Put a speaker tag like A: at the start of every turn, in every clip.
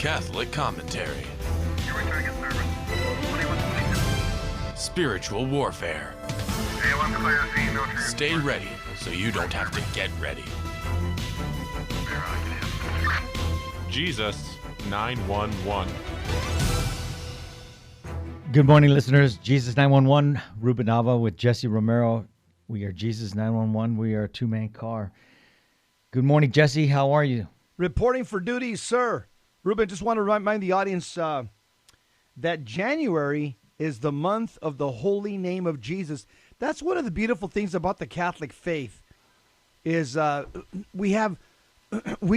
A: Catholic commentary.
B: You're returning a service. 2122.
A: Spiritual warfare.
B: A1 clear, Z, no trigger.
A: Stay ready so you don't have to get ready.
C: Jesus 911.
D: Good morning, listeners. Jesus 911, Ruben Nava with Jesse Romero. We are Jesus 911. We are a two-man car. Good morning, Jesse. How are you?
E: Reporting for duty, sir. Ruben, just want to remind the audience that January is the month of the holy name of Jesus. That's one of the beautiful things about the Catholic faith is we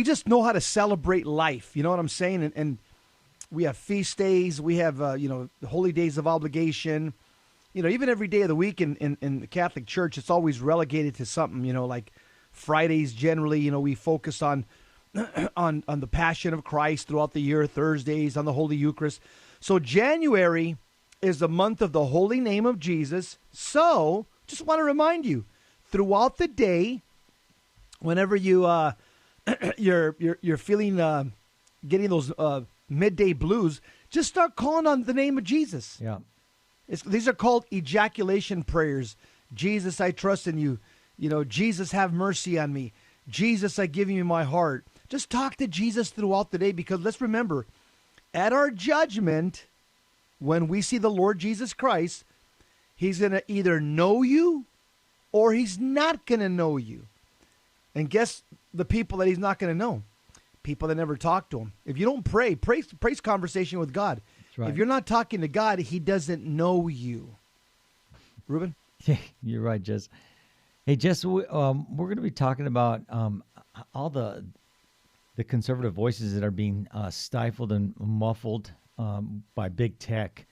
E: just know how to celebrate life. You know what I'm saying? And we have feast days. We have, the holy days of obligation. You know, even every day of the week in the Catholic Church, it's always relegated to something, like Fridays generally, we focus on the Passion of Christ throughout the year, Thursdays on the Holy Eucharist. So January is the month of the holy name of Jesus. So just want to remind you, throughout the day, whenever you you're feeling getting those midday blues, just start calling on the name of Jesus.
D: Yeah.
E: These are called ejaculation prayers. Jesus, I trust in you. Jesus, have mercy on me. Jesus, I give you my heart. Just talk to Jesus throughout the day, because let's remember, at our judgment, when we see the Lord Jesus Christ, he's going to either know you or he's not going to know you. And guess the people that he's not going to know? People that never talk to him. If you don't praise conversation with God. Right. If you're not talking to God, he doesn't know you. Ruben?
D: You're right, Jess. Hey, Jess, we're going to be talking about all the conservative voices that are being stifled and muffled by big tech.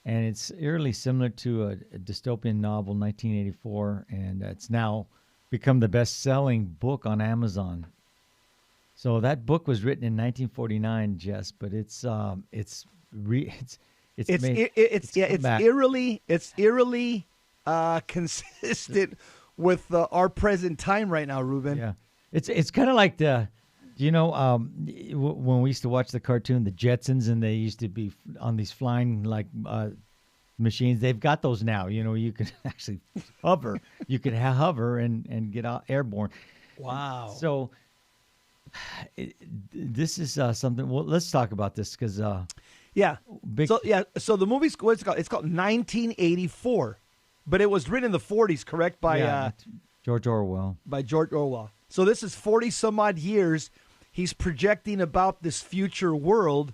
D: And it's eerily similar to a dystopian novel, 1984, and it's now become the best-selling book on Amazon. So that book was written in 1949, Jess, but it's
E: eerily consistent with our present time right now, Ruben.
D: Yeah, it's kind of like when we used to watch the cartoon The Jetsons, and they used to be on these flying machines. They've got those now. You can actually hover. You can hover and get out airborne.
E: Wow.
D: So this is something. Well, let's talk about this because So the movie's what's it called? It's called 1984, but it was written in the 40s, correct? By George Orwell.
E: By George Orwell. So this is 40 some odd years. He's projecting about this future world,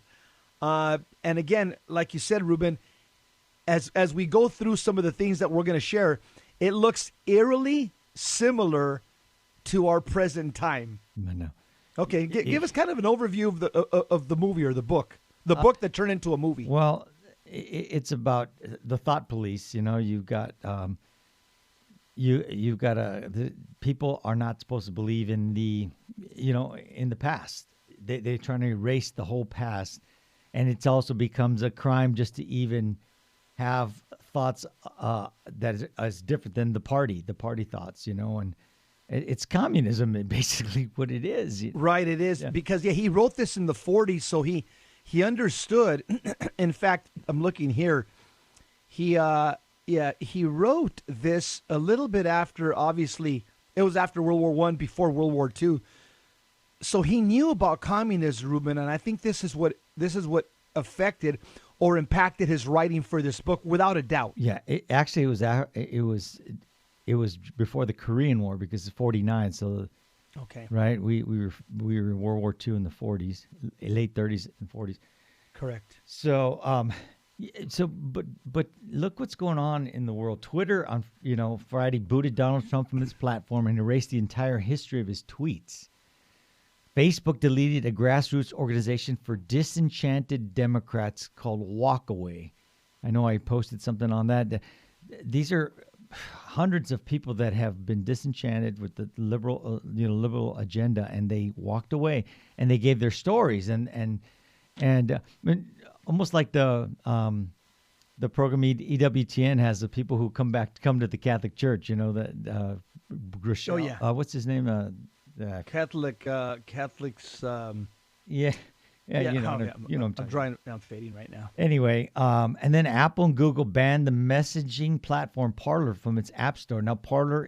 E: and again, like you said, Ruben, as we go through some of the things that we're going to share, it looks eerily similar to our present time.
D: No.
E: Okay, give us kind of an overview of the movie or the book. The book that turned into a movie.
D: Well, it's about the thought police. You've got the people are not supposed to believe in in the past. They're trying to erase the whole past, and it also becomes a crime just to even have thoughts that is different than the party thoughts. And it's communism, basically what it is.
E: Right, it is because he wrote this in the 40s, so he understood. In fact, I'm looking here. He wrote this a little bit after. Obviously, it was after World War I, before World War II. So he knew about communism, Ruben, and I think this is what affected or impacted his writing for this book, without a doubt.
D: Yeah, it was before the Korean War, because it's 49. So.
E: Okay.
D: Right. We were in World War II in the 40s, late 30s and 40s.
E: Correct.
D: So but look what's going on in the world. Twitter on Friday booted Donald Trump from its platform and erased the entire history of his tweets. Facebook deleted a grassroots organization for disenchanted Democrats called Walkaway. I know I posted something on that. These are hundreds of people that have been disenchanted with the liberal agenda, and they walked away and they gave their stories and almost like the program EWTN has the people who come to the Catholic Church. What's his name?
E: Catholics.
D: Yeah, Yeah, you know,
E: I'm
D: what I'm talking
E: drawing. I'm fading right now.
D: Anyway, and then Apple and Google banned the messaging platform Parler from its app store. Now, Parler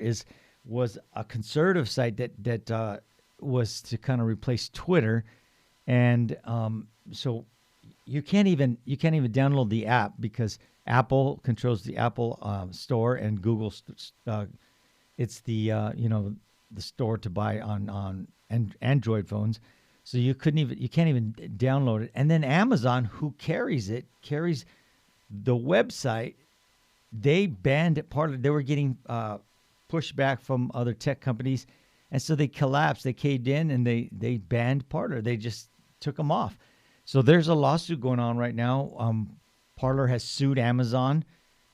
D: was a conservative site that was to kind of replace Twitter, and so you can't even download the app because Apple controls the Apple store and Google. It's the the store to buy on Android phones. So you can't even download it. And then Amazon, who carries the website, they banned it. They were getting pushback from other tech companies, and so they collapsed. They caved in and they banned Parler. They just took them off. So there's a lawsuit going on right now. Parler has sued Amazon,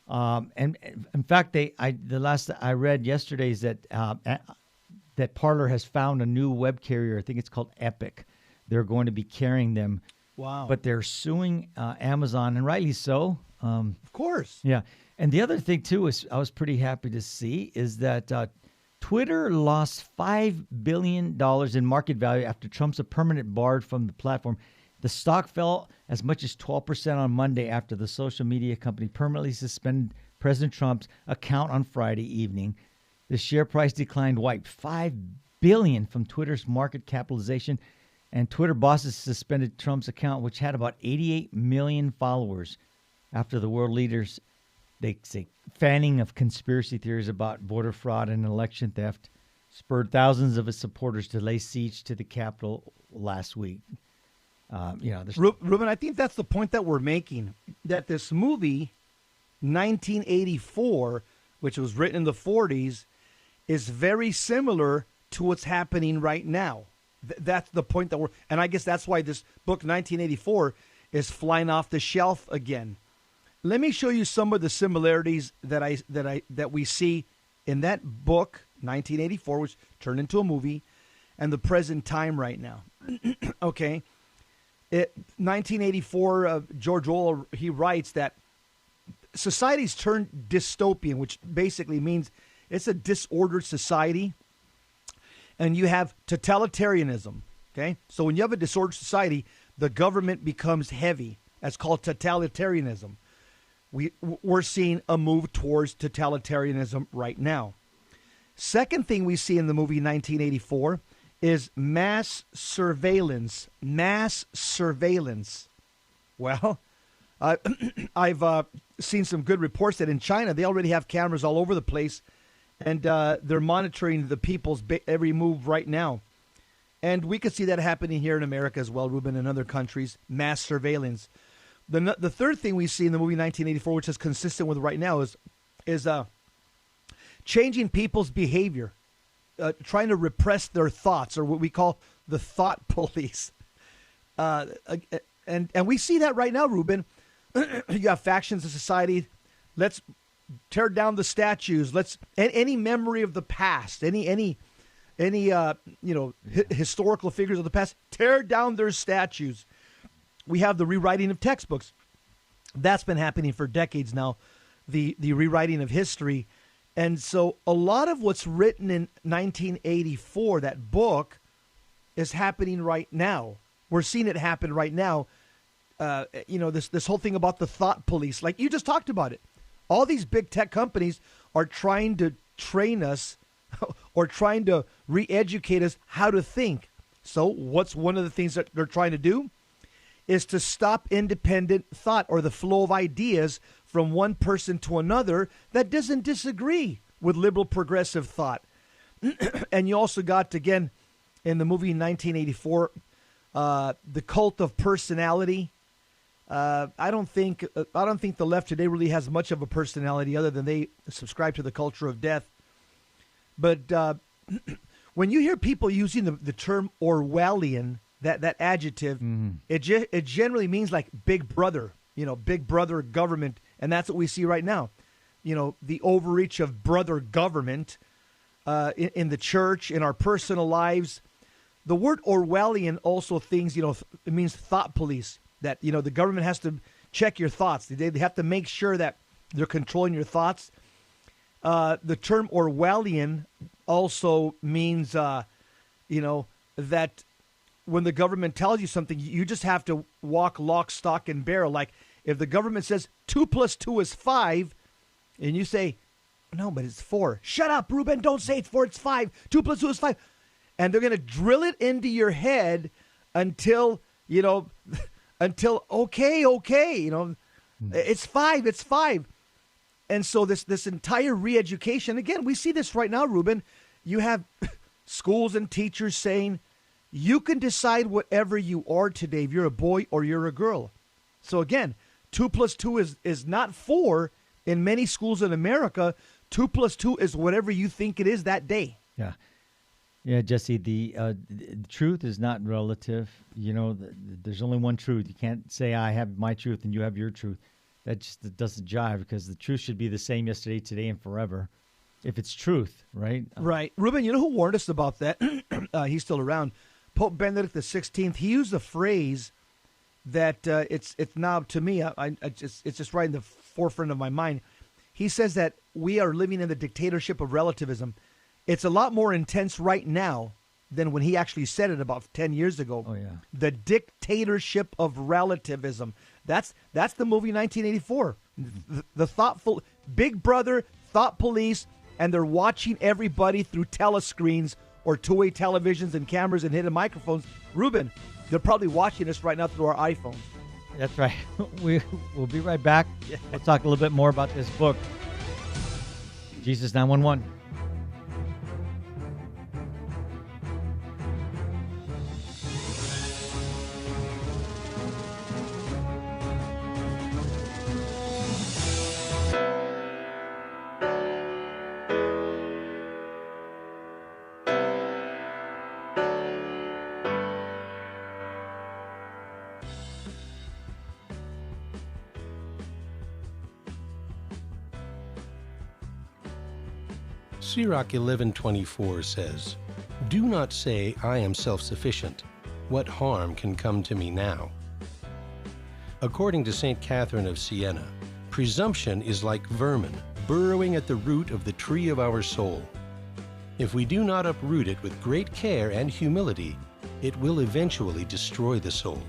D: and in fact, the last I read yesterday is that Parler has found a new web carrier. I think it's called Epic. They're going to be carrying them.
E: Wow.
D: But they're suing Amazon, and rightly so.
E: Of course.
D: Yeah. And the other thing, too, is I was pretty happy to see is that Twitter lost $5 billion in market value after Trump's permanent barred from the platform. The stock fell as much as 12% on Monday after the social media company permanently suspended President Trump's account on Friday evening. The share price declined, wiped $5 billion from Twitter's market capitalization, and Twitter bosses suspended Trump's account, which had about 88 million followers, after the world leaders, they say, fanning of conspiracy theories about voter fraud and election theft spurred thousands of his supporters to lay siege to the Capitol last week.
E: Ruben, I think that's the point that we're making, that this movie, 1984, which was written in the 40s, is very similar to what's happening right now. That's the point and I guess that's why this book 1984 is flying off the shelf again. Let me show you some of the similarities that we see in that book 1984, which turned into a movie, and the present time right now. Okay, 1984. George Orwell, he writes that society's turned dystopian, which basically means it's a disordered society, and you have totalitarianism, okay? So when you have a disordered society, the government becomes heavy. That's called totalitarianism. We're seeing a move towards totalitarianism right now. Second thing we see in the movie 1984 is mass surveillance. Mass surveillance. Well, I've seen some good reports that in China, they already have cameras all over the place, and they're monitoring the people's every move right now. And we could see that happening here in America as well, Ruben, and other countries, mass surveillance. The third thing we see in the movie 1984, which is consistent with right now, is changing people's behavior, trying to repress their thoughts, or what we call the thought police. And we see that right now, Ruben. You have factions of society. Let's tear down the statues. Any memory of the past, any historical figures of the past, tear down their statues. We have the rewriting of textbooks. That's been happening for decades now, the rewriting of history. And so a lot of what's written in 1984, that book, is happening right now. We're seeing it happen right now. This whole thing about the thought police, like you just talked about it. All these big tech companies are trying to train us or trying to re-educate us how to think. So what's one of the things that they're trying to do is to stop independent thought, or the flow of ideas from one person to another that doesn't disagree with liberal progressive thought. And you also got, again, in the movie 1984, the cult of personality. I don't think the left today really has much of a personality other than they subscribe to the culture of death. But when you hear people using the term Orwellian, that adjective, it generally means like big brother, big brother government. And that's what we see right now. The overreach of brother government in the church, in our personal lives. The word Orwellian also it means thought police, that, the government has to check your thoughts. They have to make sure that they're controlling your thoughts. The term Orwellian also means, that when the government tells you something, you just have to walk lock, stock, and barrel. Like if the government says 2 + 2 is 5, and you say, no, but it's 4. Shut up, Ruben. Don't say it's 4. It's 5. 2 + 2 is 5. And they're going to drill it into your head until, okay, it's 5. It's 5. And so this entire re-education, again, we see this right now, Ruben. You have schools and teachers saying, you can decide whatever you are today, if you're a boy or you're a girl. So again, 2 + 2 is not 4 in many schools in America. 2 + 2 is whatever you think it is that day.
D: Yeah. Yeah, Jesse, the truth is not relative. There's only one truth. You can't say I have my truth and you have your truth. That just doesn't jive, because the truth should be the same yesterday, today, and forever. If it's truth, right?
E: Right. Ruben, you know who warned us about that? He's still around. Pope Benedict XVI. He used a phrase that it's now, to me, it's just right in the forefront of my mind. He says that we are living in the dictatorship of relativism. It's a lot more intense right now than when he actually said it about 10 years ago.
D: Oh, yeah.
E: The dictatorship of relativism. That's the movie 1984. The thoughtful Big Brother, thought police, and they're watching everybody through telescreens or two-way televisions and cameras and hidden microphones. Ruben, they're probably watching us right now through our iPhones.
D: That's right. We'll be right back. We'll talk a little bit more about this book, Jesus 911.
F: Sirach 11:24 says, "Do not say, I am self-sufficient. What harm can come to me now?" According to St. Catherine of Siena, presumption is like vermin burrowing at the root of the tree of our soul. If we do not uproot it with great care and humility, it will eventually destroy the soul.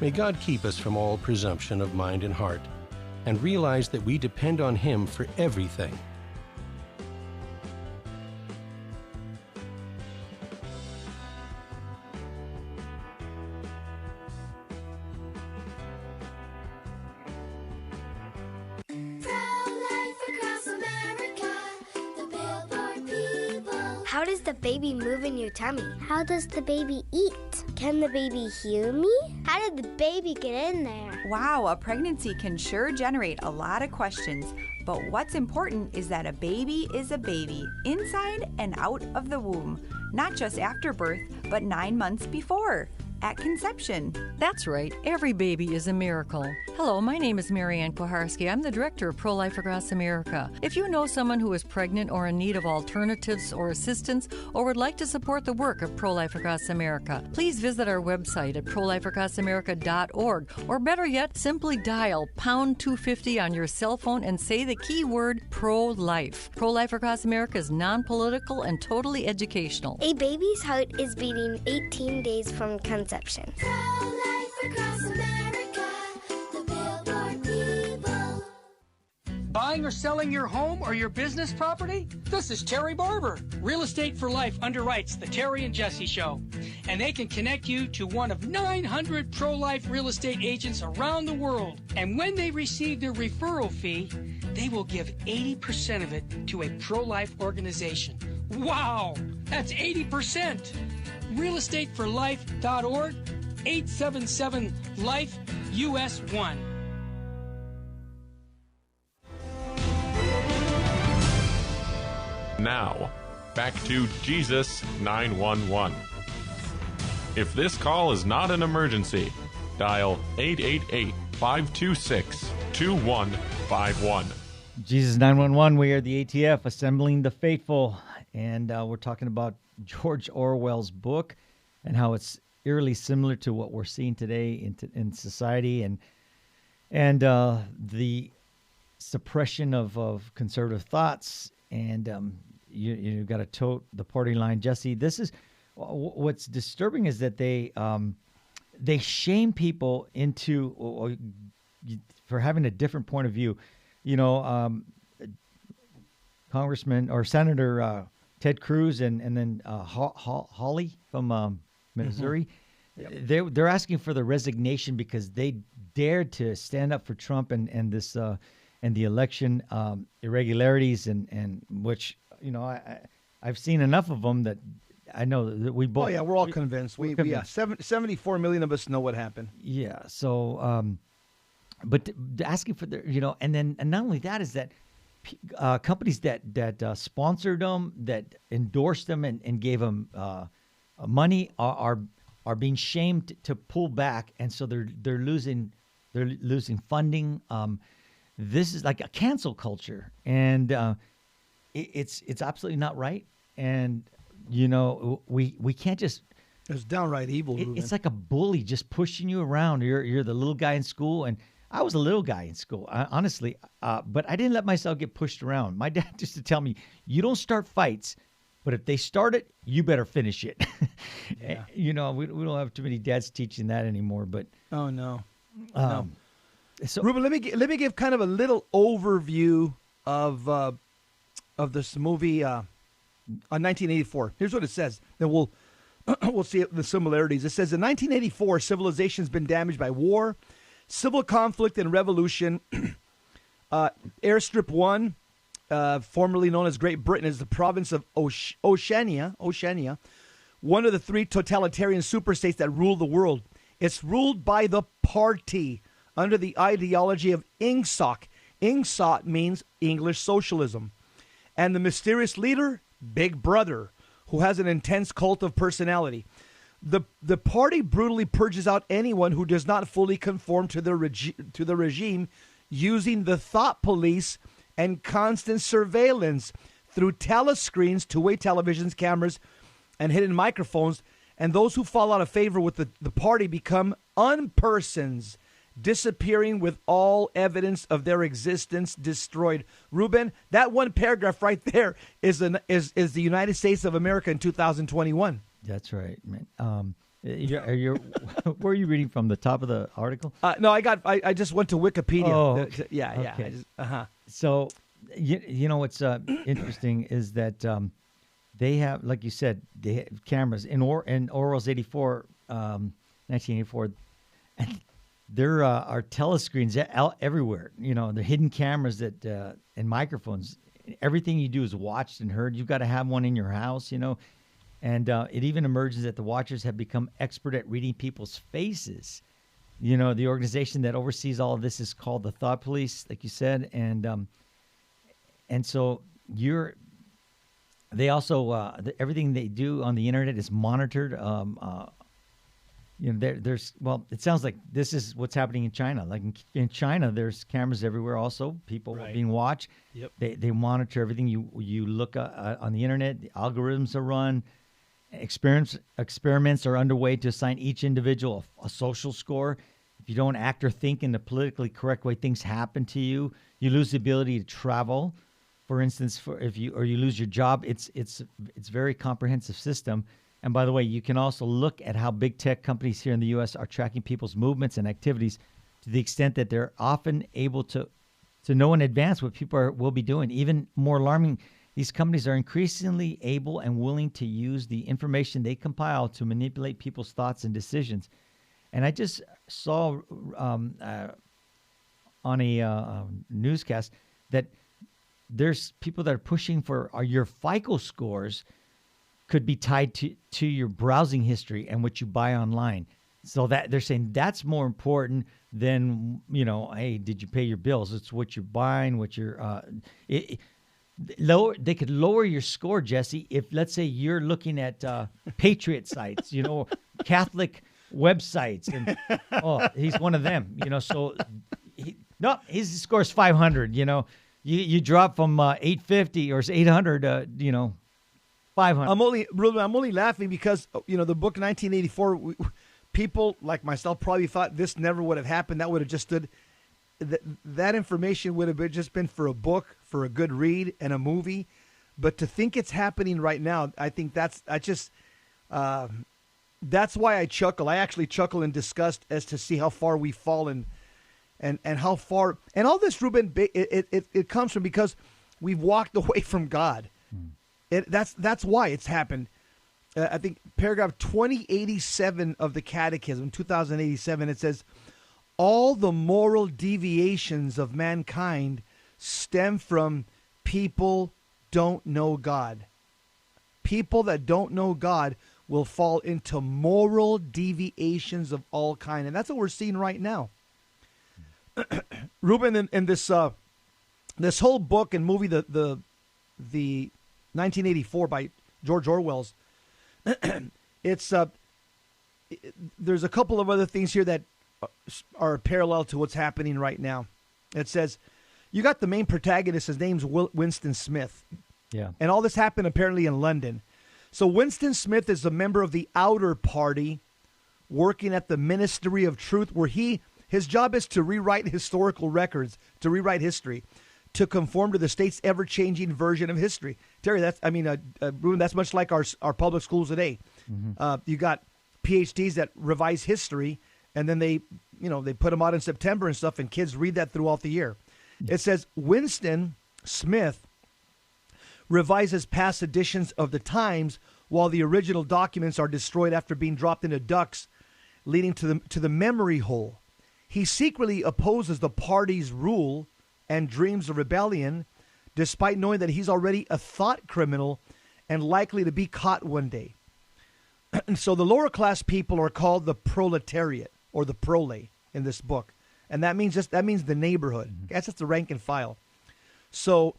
F: May God keep us from all presumption of mind and heart, and realize that we depend on Him for everything.
G: How does the baby move in your tummy? How does the baby eat? Can the baby hear me? How did the baby get in there?
H: Wow, a pregnancy can sure generate a lot of questions. But what's important is that a baby is a baby, inside and out of the womb. Not just after birth, but 9 months before, at conception.
I: That's right. Every baby is a miracle. Hello, my name is Marianne Koharski. I'm the director of Pro-Life Across America. If you know someone who is pregnant or in need of alternatives or assistance, or would like to support the work of Pro-Life Across America, please visit our website at prolifeacrossamerica.org, or better yet, simply dial pound 250 on your cell phone and say the keyword pro-life. Pro-Life Across America is non-political and totally educational.
G: A baby's heart is beating 18 days from conception. Pro-life across America, the Billboard people.
J: Buying or selling your home or your business property? This is Terry Barber. Real Estate for Life underwrites the Terry and Jesse Show, and they can connect you to one of 900 pro-life real estate agents around the world. And when they receive their referral fee, they will give 80% of it to a pro-life organization. Wow, that's 80%. realestateforlife.org, 877-LIFE, US 1.
C: Now, back to Jesus 911. If this call is not an emergency, dial 888-526-2151.
D: Jesus 911, we are the ATF, Assembling the Faithful, and we're talking about George Orwell's book and how it's eerily similar to what we're seeing today in society, and the suppression of conservative thoughts, and you got to tote the party line. Jesse, this is what's disturbing is that they shame people into for having a different point of view. You know, Congressman or Senator Ted Cruz and then Hawley from Missouri. Mm-hmm. They're asking for the resignation because they dared to stand up for Trump and this and the election irregularities and which, you know, I've seen enough of them that I know that we both.
E: Oh yeah, we're all convinced. We 74 million of us know what happened.
D: Yeah. So, but asking for the, you know, and not only that is that companies that sponsored them, that endorsed them and gave them money are being shamed to pull back, and so they're losing funding. This is like a cancel culture, and it's absolutely not right. And you know, we can't just.
E: It's downright evil.
D: It's like a bully just pushing you around. You're the little guy in school, and I was a little guy in school, honestly. But I didn't let myself get pushed around. My dad used to tell me, "You don't start fights, but if they start it, you better finish it." Yeah. You know, we don't have too many dads teaching that anymore. But
E: oh no.
D: So
E: Ruben, let me give kind of a little overview of this movie. On 1984. Here's what it says. Then we'll see the similarities. It says in 1984, civilization's been damaged by war, civil conflict, and revolution. Airstrip 1, formerly known as Great Britain, is the province of Oceania, one of the 3 totalitarian superstates that rule the world. It's ruled by the party under the ideology of Ingsoc. Ingsoc means English socialism. And the mysterious leader, Big Brother, who has an intense cult of personality. The party brutally purges out anyone who does not fully conform to the regime, using the thought police and constant surveillance through telescreens, two-way televisions, cameras, and hidden microphones. And those who fall out of favor with the party become unpersons, disappearing with all evidence of their existence destroyed. Ruben, that one paragraph right there is the United States of America in 2021.
D: That's right, man. Where are you reading from? The top of the article?
E: No, I just went to Wikipedia.
D: Oh, okay.
E: Yeah.
D: Okay. So, you know what's interesting is that they have, like you said, they have cameras in Orwell's 1984. And there are telescreens everywhere. You know, the hidden cameras that and microphones. Everything you do is watched and heard. You've got to have one in your house, you know. And it even emerges that the watchers have become expert at reading people's faces. You know, the organization that oversees all of this is called the Thought Police, like you said. And so they also, everything they do on the internet is monitored. You know, it sounds like this is what's happening in China. Like in China, there's cameras everywhere. Also, people are being watched.
E: Yep.
D: They monitor everything you look on the internet. The algorithms are run. Experiments are underway to assign each individual a social score. If you don't act or think in the politically correct way, things happen to you. You lose the ability to travel. For instance, you lose your job. It's a very comprehensive system. And by the way, you can also look at how big tech companies here in the U.S. are tracking people's movements and activities to the extent that they're often able to know in advance what people will be doing. Even more alarming, these companies are increasingly able and willing to use the information they compile to manipulate people's thoughts and decisions. And I just saw on a newscast that there's people that are pushing for your FICO scores could be tied to your browsing history and what you buy online. So that they're saying that's more important than, you know, hey, did you pay your bills? It's what you're buying, what you're they could lower your score, Jesse, if let's say you're looking at patriot sites, you know, Catholic websites, and he's one of them, you know. So his score is 500. You know, you drop from 850 or 800, you know, 500.
E: I'm only laughing because, you know, the book 1984. People like myself probably thought this never would have happened. That would have just stood. That information would have just been for a book, for a good read, and a movie. But to think it's happening right now, I think I That's why I chuckle. I actually chuckle in disgust as to see how far we've fallen, and how far. And all this, Ruben, it comes from because we've walked away from God. That's why it's happened. I think paragraph 2087 of the Catechism, 2087, it says, all the moral deviations of mankind stem from people don't know God. People that don't know God will fall into moral deviations of all kind. And that's what we're seeing right now. Ruben, in this this whole book and movie, the 1984 by George Orwell's, it's there's a couple of other things here that are parallel to what's happening right now. It says, you got the main protagonist, his name's Winston Smith.
D: Yeah.
E: And all this happened apparently in London. So Winston Smith is a member of the Outer Party working at the Ministry of Truth, where his job is to rewrite historical records, to rewrite history, to conform to the state's ever-changing version of history. Terry, Ruben, that's much like our public schools today. You got PhDs that revise history, and then they put them out in September and stuff, and kids read that throughout the year. It says Winston Smith revises past editions of the Times while the original documents are destroyed after being dropped into ducts, leading to the memory hole. He secretly opposes the party's rule and dreams of rebellion, despite knowing that he's already a thought criminal and likely to be caught one day. And so the lower class people are called the proletariat, or the prole in this book. And that means the neighborhood. That's just the rank and file. So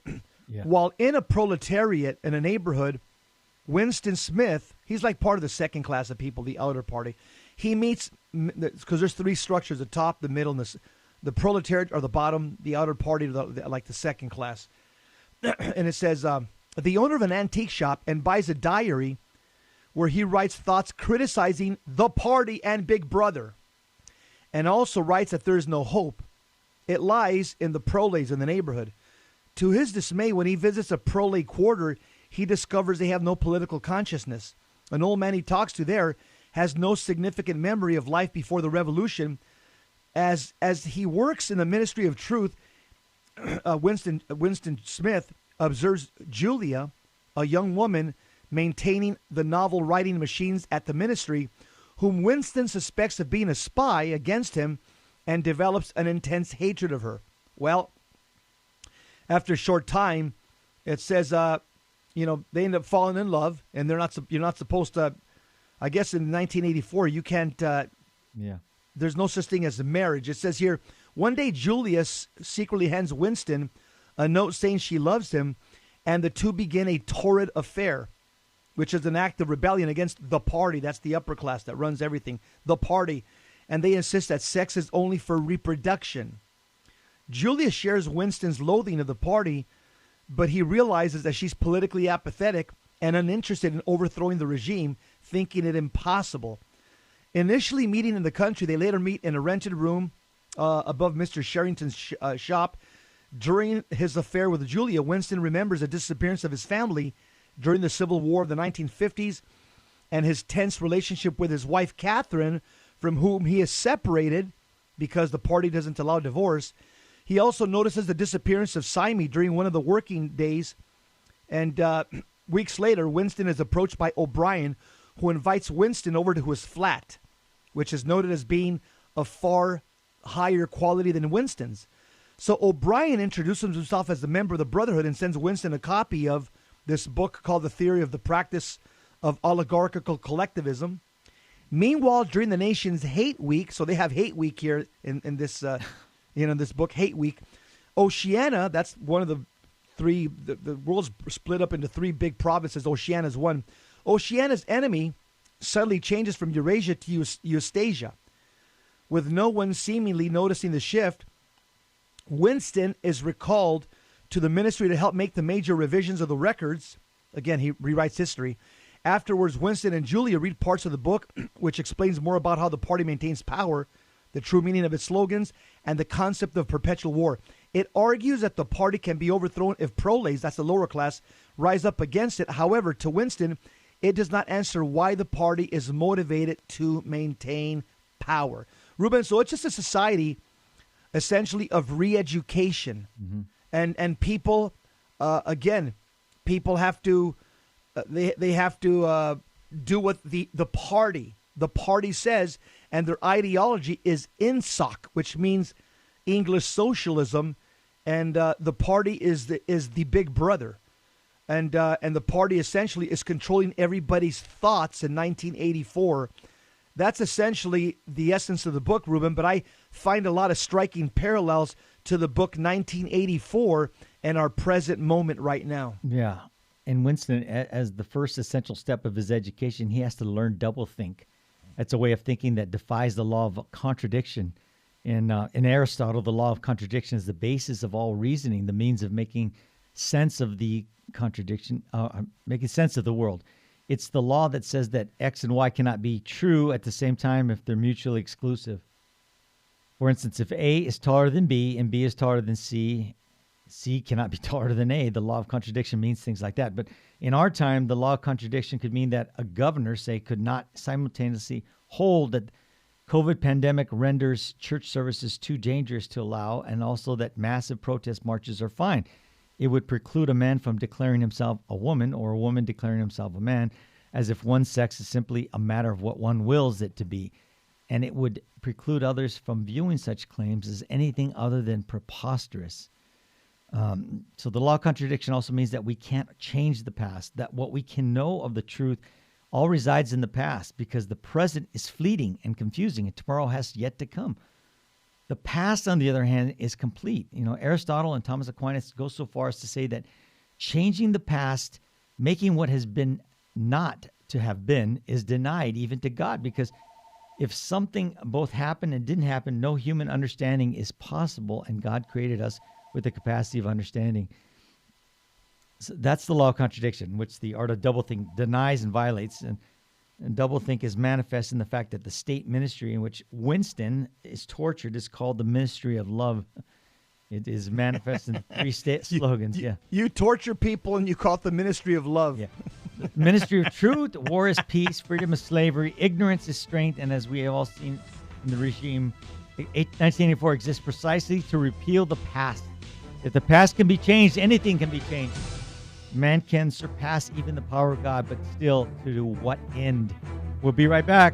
E: while in a proletariat in a neighborhood, Winston Smith, he's like part of the second class of people, the outer party. He meets, because there's three structures, the top, the middle, and the proletariat are the bottom, the outer party, like the second class. And it says, the owner of an antique shop and buys a diary where he writes thoughts criticizing the party and Big Brother, and also writes that there is no hope. It lies in the proles in the neighborhood. To his dismay, when he visits a prole quarter, he discovers they have no political consciousness. An old man he talks to there has no significant memory of life before the revolution. As he works in the Ministry of Truth, Winston Smith observes Julia, a young woman maintaining the novel writing machines at the ministry, whom Winston suspects of being a spy against him, and develops an intense hatred of her. Well, after a short time, it says, they end up falling in love, and you're not supposed to. I guess in 1984, you can't. There's no such thing as a marriage. It says here, one day Julius secretly hands Winston a note saying she loves him, and the two begin a torrid affair, which is an act of rebellion against the party. That's the upper class that runs everything, the party. And they insist that sex is only for reproduction. Julius shares Winston's loathing of the party, but he realizes that she's politically apathetic and uninterested in overthrowing the regime, thinking it impossible. Initially meeting in the country, they later meet in a rented room above Mr. Sherrington's shop. During his affair with Julia, Winston remembers the disappearance of his family during the Civil War of the 1950s and his tense relationship with his wife, Catherine, from whom he is separated because the party doesn't allow divorce. He also notices the disappearance of Symie during one of the working days. And weeks later, Winston is approached by O'Brien, who invites Winston over to his flat, which is noted as being of far higher quality than Winston's. So O'Brien introduces himself as a member of the Brotherhood and sends Winston a copy of this book called The Theory of the Practice of Oligarchical Collectivism. Meanwhile, during the nation's hate week, so they have hate week here in this, this book, Hate Week, Oceania, that's one of the three, the world's split up into three big provinces. Oceania's one. Oceania's enemy suddenly changes from Eurasia to Eustasia. With no one seemingly noticing the shift, Winston is recalled to the ministry to help make the major revisions of the records. Again, he rewrites history. Afterwards, Winston and Julia read parts of the book, which explains more about how the party maintains power, the true meaning of its slogans, and the concept of perpetual war. It argues that the party can be overthrown if proles, that's the lower class, rise up against it. However, to Winston, it does not answer why the party is motivated to maintain power. Ruben, so it's just a society essentially of re-education. And people, again, people have to, they have to do what the party says, and their ideology is INSOC, which means English socialism, and the party is the big brother. And the party essentially is controlling everybody's thoughts in 1984. That's essentially the essence of the book, Ruben, but I find a lot of striking parallels to the book 1984 and our present moment right now.
D: Yeah. And Winston, as the first essential step of his education, he has to learn doublethink. That's a way of thinking that defies the law of contradiction. In Aristotle, the law of contradiction is the basis of all reasoning, the means of making sense of the contradiction, making sense of the world. It's the law that says that X and Y cannot be true at the same time if they're mutually exclusive. For instance, if A is taller than B and B is taller than C, C cannot be taller than A. The law of contradiction means things like that. But in our time, the law of contradiction could mean that a governor, say, could not simultaneously hold that COVID pandemic renders church services too dangerous to allow, and also that massive protest marches are fine. It would preclude a man from declaring himself a woman or a woman declaring himself a man, as if one sex is simply a matter of what one wills it to be. And it would preclude others from viewing such claims as anything other than preposterous. So the law of contradiction also means that we can't change the past, that what we can know of the truth all resides in the past, because the present is fleeting and confusing, and tomorrow has yet to come. The past, on the other hand, is complete. You know, Aristotle and Thomas Aquinas go so far as to say that changing the past, making what has been not to have been, is denied even to God, because if something both happened and didn't happen, no human understanding is possible, and God created us with the capacity of understanding. So that's the law of contradiction, which the art of doublethink denies and violates. And doublethink is manifest in the fact that the state ministry in which Winston is tortured is called the ministry of love. It is manifest in three slogans.
E: You torture people and you call it the ministry of love.
D: Yeah. The ministry of truth, war is peace, freedom is slavery, ignorance is strength, and as we have all seen in the regime, 1984 exists precisely to repeal the past. If the past can be changed, anything can be changed. Man can surpass even the power of God, but still, to what end? We'll be right back.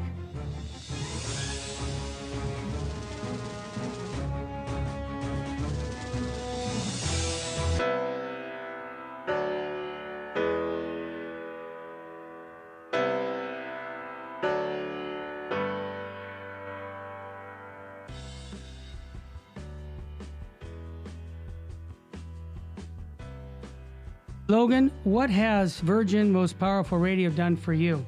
J: Logan, what has Virgin Most Powerful Radio done for you?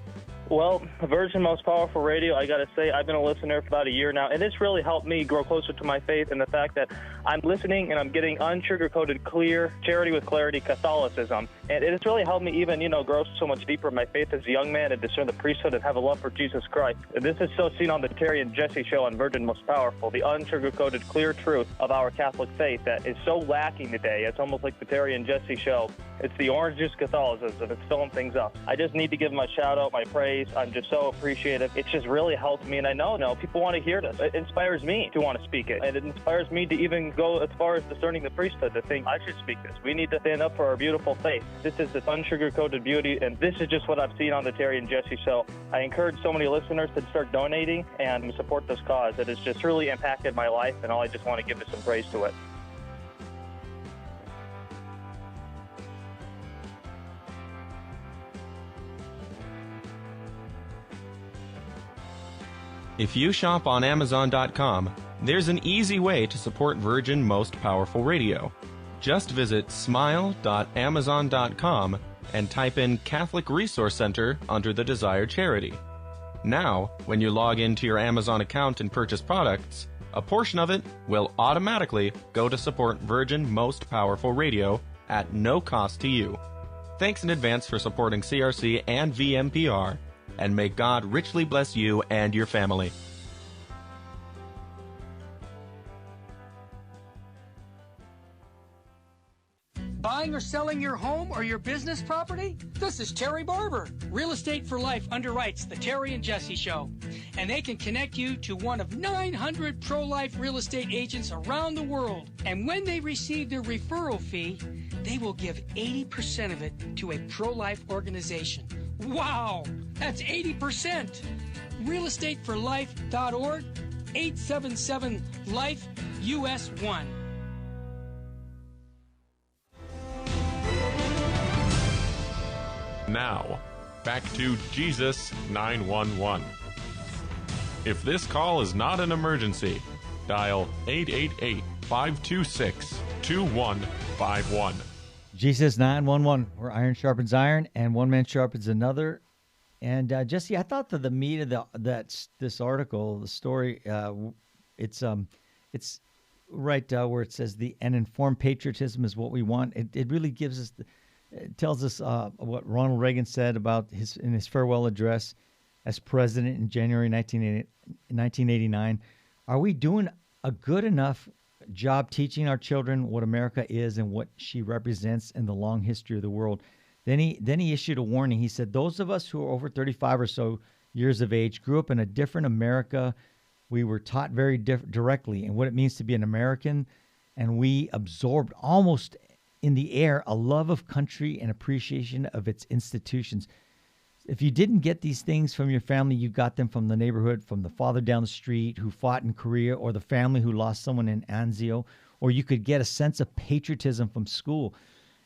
K: Well, Virgin Most Powerful Radio, I got to say, I've been a listener for about a year now, and it's really helped me grow closer to my faith and the fact that I'm listening and I'm getting unsugar-coated, clear, charity with clarity Catholicism. And it has really helped me even, grow so much deeper in my faith as a young man and discern the priesthood and have a love for Jesus Christ. And this is so seen on the Terry and Jesse show on Virgin Most Powerful, the unsugar-coated, clear truth of our Catholic faith that is so lacking today. It's almost like the Terry and Jesse show. It's the orange juice Catholicism. It's filling things up. I just need to give them a shout-out, my praise. I'm just so appreciative. It's just really helped me, and I know people want to hear this. It inspires me to want to speak it, and it inspires me to even go as far as discerning the priesthood to think I should speak this. We need to stand up for our beautiful faith. This is this unsugar-coated beauty, and this is just what I've seen on the Terry and Jesse show. I encourage so many listeners to start donating and support this cause. It has just really impacted my life, and all I just want to give is some praise to it.
C: If you shop on Amazon.com, there's an easy way to support Virgin Most Powerful Radio. Just visit smile.amazon.com and type in Catholic Resource Center under the desired charity. Now, when you log into your Amazon account and purchase products, a portion of it will automatically go to support Virgin Most Powerful Radio at no cost to you. Thanks in advance for supporting CRC and VMPR. And may God richly bless you and your family.
J: Buying or selling your home or your business property? This is Terry Barber. Real Estate for Life underwrites the Terry and Jesse Show, and they can connect you to one of 900 pro-life real estate agents around the world. And when they receive their referral fee, they will give 80% of it to a pro-life organization. Wow, that's 80%. realestateforlife.org, 877-LIFE, US 1.
C: Now, back to Jesus 911. If this call is not an emergency, dial 888-526-2151.
D: Jesus 911, where iron sharpens iron and one man sharpens another. And Jesse, I thought that the meat of this article, the story, it's right where it says an informed patriotism is what we want. It really gives us, it tells us what Ronald Reagan said about in his farewell address as president in January 1989. Are we doing a good enough job teaching our children what America is and what she represents in the long history of the world? Then he issued a warning. He said, those of us who are over 35 or so years of age grew up in a different America. We were taught very directly in what it means to be an American, and we absorbed almost in the air a love of country and appreciation of its institutions. If you didn't get these things from your family, you got them from the neighborhood, from the father down the street who fought in Korea, or the family who lost someone in Anzio, or you could get a sense of patriotism from school.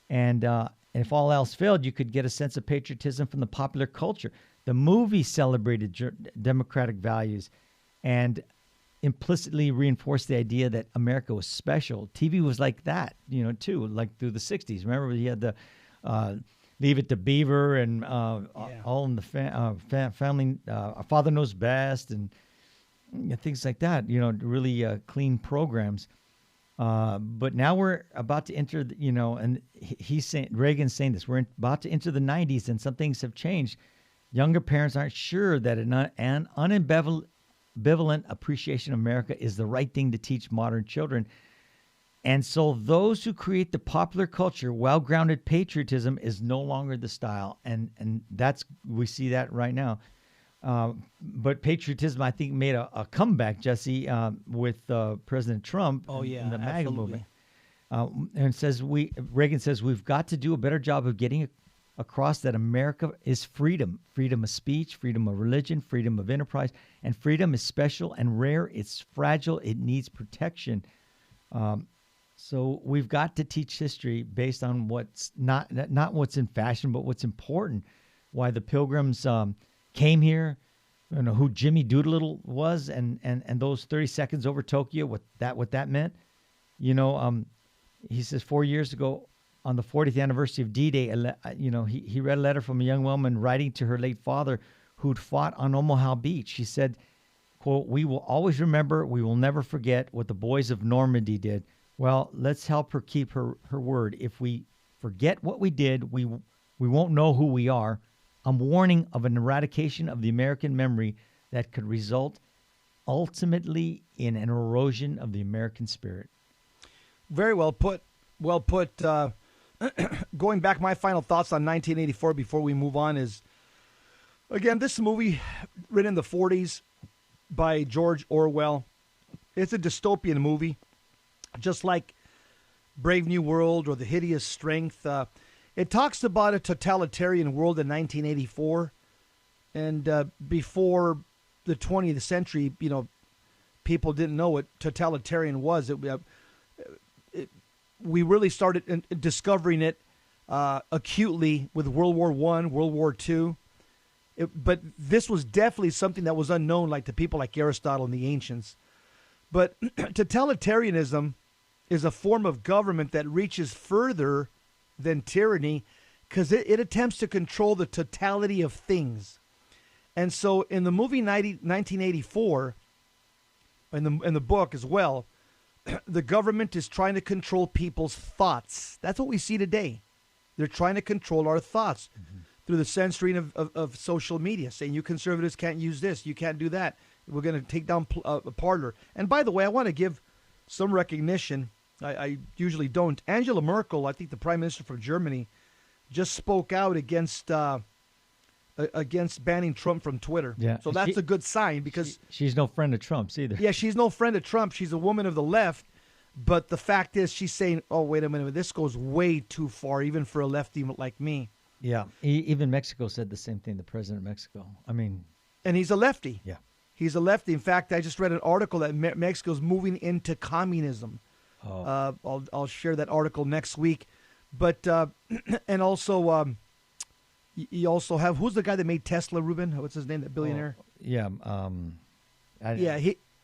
D: And if all else failed, you could get a sense of patriotism from the popular culture. The movie celebrated democratic values and implicitly reinforced the idea that America was special. TV was like that, too, like through the 60s. Remember, you had the Leave It to Beaver and All in the Family, Our Father Knows Best, and things like that, really clean programs. But now we're about to enter, and Reagan's saying this, we're about to enter the 90s and some things have changed. Younger parents aren't sure that an unambivalent appreciation of America is the right thing to teach modern children. And so those who create the popular culture, well-grounded patriotism is no longer the style. And we see that right now. But patriotism, I think, made a comeback, Jesse, with President Trump and the MAGA movement. And Reagan says we've got to do a better job of getting across that America is freedom of speech, freedom of religion, freedom of enterprise, and freedom is special and rare. It's fragile. It needs protection. So we've got to teach history based on what's not what's in fashion, but what's important. Why the Pilgrims came here, who Jimmy Doolittle was, and those 30 seconds over Tokyo, what that meant. He says 4 years ago, on the 40th anniversary of D-Day, he read a letter from a young woman writing to her late father who'd fought on Omaha Beach. She said, quote, "We will always remember, we will never forget what the boys of Normandy did." Well, let's help her keep her word. If we forget what we did, we won't know who we are. I'm warning of an eradication of the American memory that could result ultimately in an erosion of the American spirit.
E: Very well put. Well put. Going back, my final thoughts on 1984 before we move on is, again, this movie written in the 40s by George Orwell. It's a dystopian movie, just like Brave New World or The Hideous Strength. It talks about a totalitarian world in 1984, and before the 20th century, people didn't know what totalitarian was. We really started discovering it acutely with World War I, World War II. But this was definitely something that was unknown, like to people like Aristotle and the ancients. But totalitarianism is a form of government that reaches further than tyranny because it attempts to control the totality of things. And so in the movie 1984, in the book as well, the government is trying to control people's thoughts. That's what we see today. They're trying to control our thoughts through the censoring of social media, saying you conservatives can't use this, you can't do that. We're going to take down Parler. And by the way, I want to give some recognition I usually don't. Angela Merkel, I think the Prime Minister from Germany, just spoke out against banning Trump from Twitter.
D: Yeah.
E: So that's a good sign because
D: she's no friend of Trump's either.
E: yeah, she's no friend of Trump. She's a woman of the left. But the fact is, she's saying, "Oh, wait a minute, this goes way too far, even for a lefty like me."
D: Yeah. Even Mexico said the same thing. The president of Mexico. I mean,
E: and he's a lefty.
D: Yeah.
E: He's a lefty. In fact, I just read an article that Mexico's moving into communism.
D: Oh.
E: I'll share that article next week. But and also, you also have, who's the guy that made Tesla, Ruben? What's his name? That billionaire.
D: Yeah.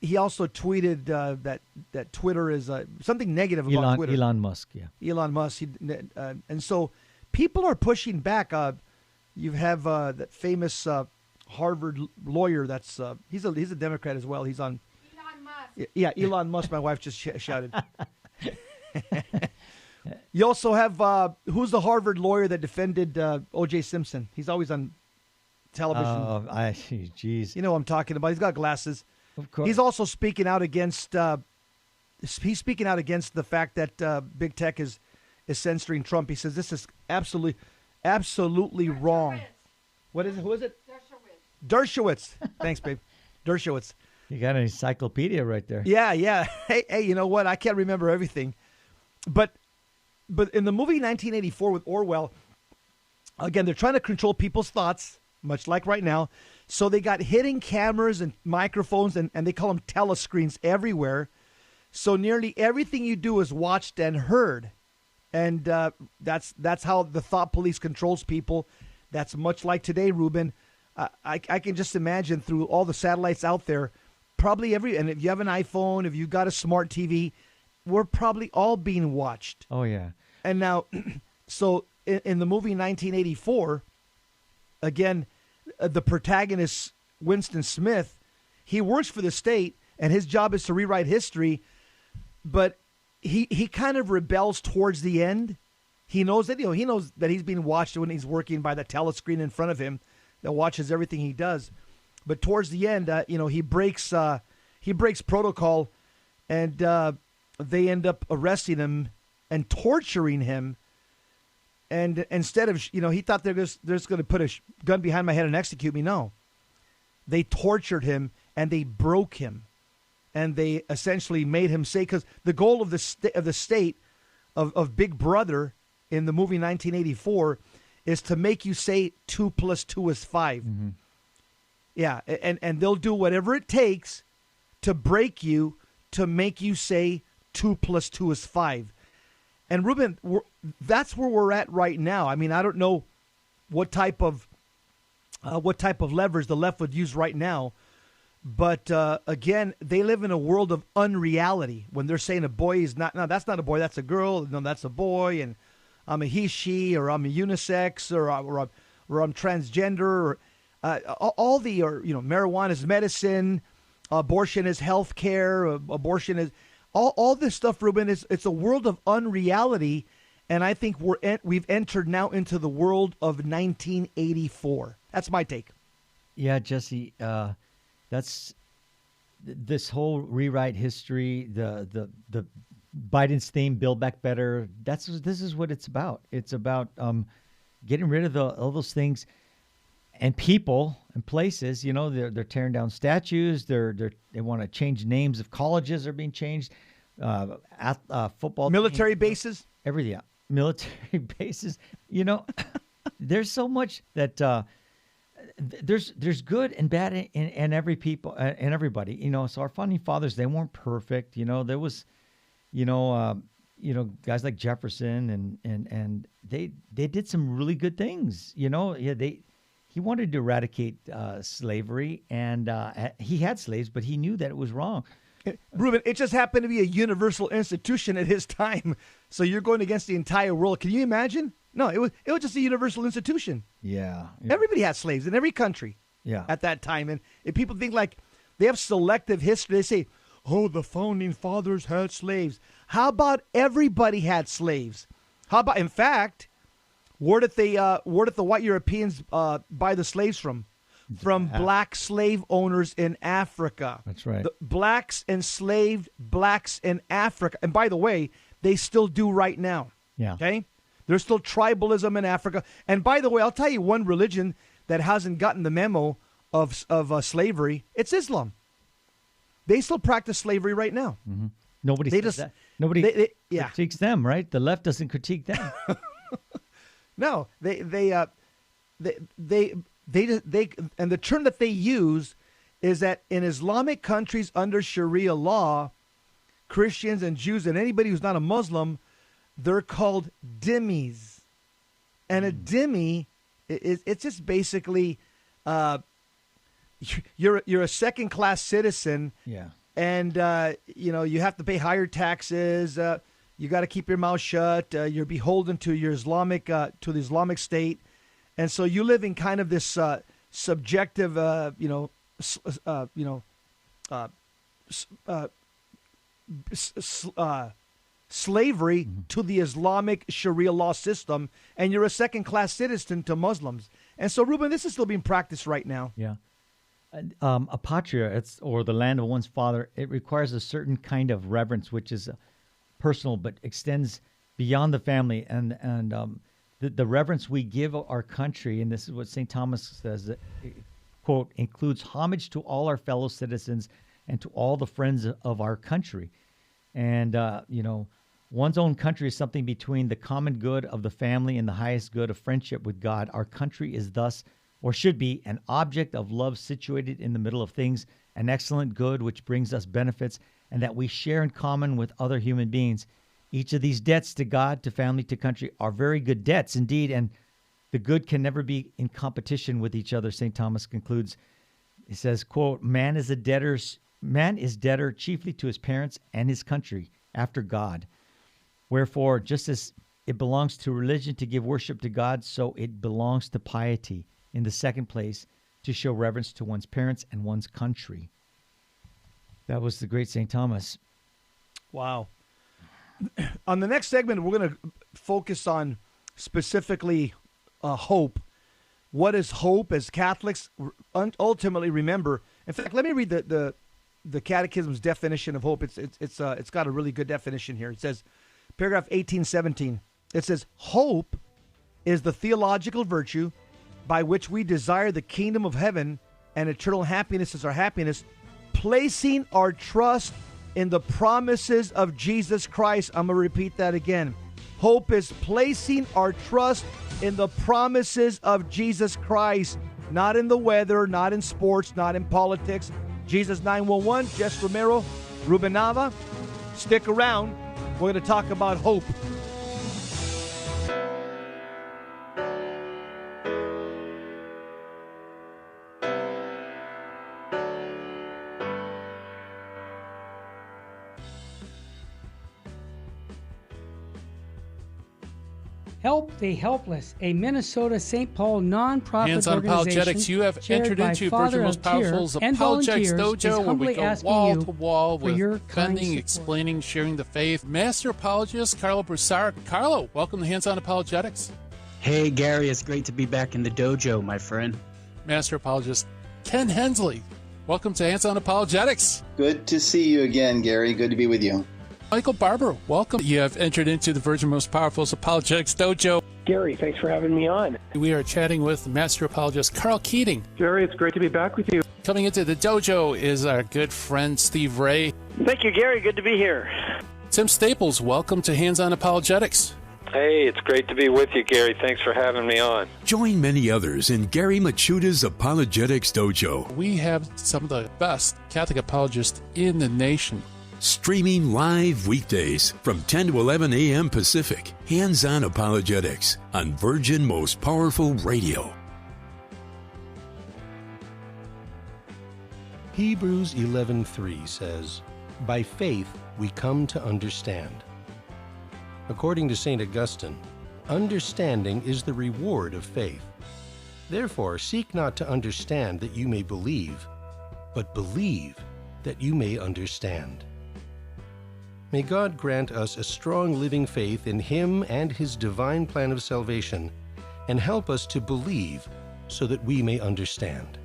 E: He also tweeted that Twitter is something negative about Twitter.
D: Elon Musk. Yeah.
E: Elon Musk. And so people are pushing back. You have that famous Harvard lawyer. That's he's a Democrat as well. He's on. Elon Musk. Yeah, Elon Musk. My wife just shouted. You also have who's the Harvard lawyer that defended O.J. Simpson? He's always on television.
D: Geez.
E: You know what I'm talking about. He's got glasses.
D: Of course.
E: He's also speaking out against. He's speaking out against the fact that big tech is censoring Trump. He says this is absolutely wrong. What is it? Who is it? Dershowitz. Thanks, babe. Dershowitz.
D: You got an encyclopedia right there.
E: Yeah. Hey, you know what? I can't remember everything, but in the movie 1984 with Orwell, again, they're trying to control people's thoughts, much like right now. So they got hidden cameras and microphones, and they call them telescreens everywhere. So nearly everything you do is watched and heard. And that's how the thought police controls people. That's much like today, Ruben. I can just imagine through all the satellites out there, probably and if you have an iPhone, if you got a smart TV, we're probably all being watched.
D: Oh, yeah.
E: And now, so in the movie 1984, again, the protagonist, Winston Smith, he works for the state, and his job is to rewrite history, but he kind of rebels towards the end. He knows that he's being watched when he's working by the telescreen in front of him that watches everything he does. But towards the end, he breaks protocol, and they end up arresting him and torturing him. And instead of, he thought they're just going to put a gun behind my head and execute me. No, they tortured him and they broke him, and they essentially made him say, because the goal of the state of Big Brother in the movie 1984 is to make you say 2 + 2 is 5.
D: Mm-hmm.
E: Yeah, and they'll do whatever it takes to break you, to make you say 2 + 2 is 5. And Ruben, that's where we're at right now. I mean, I don't know what type of leverage the left would use right now, but again, they live in a world of unreality. When they're saying a boy is not, no, that's not a boy, that's a girl. No, that's a boy, and I'm a he, she, or I'm a unisex, or I'm transgender, or marijuana is medicine, abortion is health care, abortion is. All this stuff, Ruben, it's a world of unreality, and I think we've entered now into the world of 1984. That's my take.
D: Yeah, Jesse, that's this whole rewrite history, the Biden's theme, Build Back Better. This is what it's about. It's about getting rid of all those things and people and places. They're tearing down statues. They want to change names of colleges are being changed. Football,
E: military bases,
D: everything. Military bases. There's so much that there's good and bad in every people and everybody. So our founding fathers, they weren't perfect. There was, guys like Jefferson and they did some really good things. He wanted to eradicate slavery, and he had slaves, but he knew that it was wrong.
E: Ruben, it just happened to be a universal institution at his time. So you're going against the entire world. Can you imagine? No, it was just a universal institution.
D: Yeah.
E: Everybody had slaves in every country.
D: Yeah.
E: At that time, and if people think like they have selective history. They say, "Oh, the founding fathers had slaves." How about everybody had slaves? How about, in fact, where did the white Europeans buy the slaves from? from black slave owners in Africa.
D: That's right.
E: The blacks enslaved blacks in Africa. And by the way, they still do right now.
D: Yeah.
E: Okay? There's still tribalism in Africa. And by the way, I'll tell you one religion that hasn't gotten the memo of slavery. It's Islam. They still practice slavery right now.
D: Mm-hmm. Nobody
E: They
D: says
E: just-
D: that. Nobody
E: yeah.
D: critiques them, right? The left doesn't critique them.
E: No, they and the term that they use is that in Islamic countries under Sharia law, Christians and Jews and anybody who's not a Muslim, they're called dhimmis. And a dhimmi it's just basically you're a second class citizen.
D: Yeah.
E: And you have to pay higher taxes. You got to keep your mouth shut. You're beholden to your to the Islamic State, and so you live in kind of this subjective, slavery to the Islamic Sharia law system, and you're a second-class citizen to Muslims. And so, Ruben, this is still being practiced right now.
D: Yeah. Apatria, or the land of one's father, it requires a certain kind of reverence, which is personal but extends beyond the family. And the reverence we give our country, and this is what St. Thomas says, that, quote, includes homage to all our fellow citizens and to all the friends of our country. And, one's own country is something between the common good of the family and the highest good of friendship with God. Our country is thus, or should be, an object of love situated in the middle of things, an excellent good which brings us benefits, and that we share in common with other human beings. Each of these debts to God, to family, to country are very good debts indeed, and the good can never be in competition with each other. St. Thomas concludes, he says, quote, man is debtor chiefly to his parents and his country, after God. Wherefore, just as it belongs to religion to give worship to God, so it belongs to piety, in the second place, to show reverence to one's parents and one's country. That was the great St. Thomas.
E: Wow. On the next segment, we're going to focus on specifically hope. What is hope as Catholics ultimately remember? In fact, let me read the Catechism's definition of hope. It's got a really good definition here. It says, paragraph 1817, it says, hope is the theological virtue by which we desire the kingdom of heaven and eternal happiness as our happiness, placing our trust in the promises of Jesus Christ. I'm going to repeat that again. Hope is placing our trust in the promises of Jesus Christ, not in the weather, not in sports, not in politics. Jesus 911, Jess Romero, Ruben Nava. Stick around. We're going to talk about hope.
J: Help the Helpless, a Minnesota St. Paul nonprofit
L: Hands on
J: organization.
L: Apologetics, you have
J: chaired
L: entered
J: by
L: into
J: Father
L: Virgin Most
J: of Tear
L: Powerful's
J: and
L: Apologetics
J: volunteers is
L: Dojo, where we
J: humbly
L: go
J: asking
L: wall
J: you
L: to wall
J: for
L: with
J: your kind
L: defending,
J: support.
L: explaining, sharing the faith. Master apologist Carlo Broussard. Carlo, welcome to Hands on Apologetics.
M: Hey, Gary, it's great to be back in the dojo, my friend.
L: Master apologist Ken Hensley. Welcome to Hands on Apologetics.
N: Good to see you again, Gary. Good to be with you.
L: Michael Barber, welcome. You have entered into the Virgin Most Powerful's Apologetics Dojo.
O: Gary, thanks for having me on.
L: We are chatting with Master Apologist Carl Keating.
O: Gary, it's great to be back with you.
L: Coming into the dojo is our good friend Steve Ray.
O: Thank you, Gary. Good to be here.
L: Tim Staples, welcome to Hands on Apologetics.
P: Hey, it's great to be with you, Gary. Thanks for having me on.
Q: Join many others in Gary Machuda's Apologetics Dojo.
L: We have some of the best Catholic apologists in the nation.
Q: Streaming live weekdays from 10 to 11 a.m. Pacific. Hands on Apologetics on Virgin Most Powerful Radio.
F: Hebrews 11:3 says, by faith we come to understand. According to St. Augustine, understanding is the reward of faith. Therefore, seek not to understand that you may believe, but believe that you may understand. May God grant us a strong living faith in Him and His divine plan of salvation, and help us to believe so that we may understand.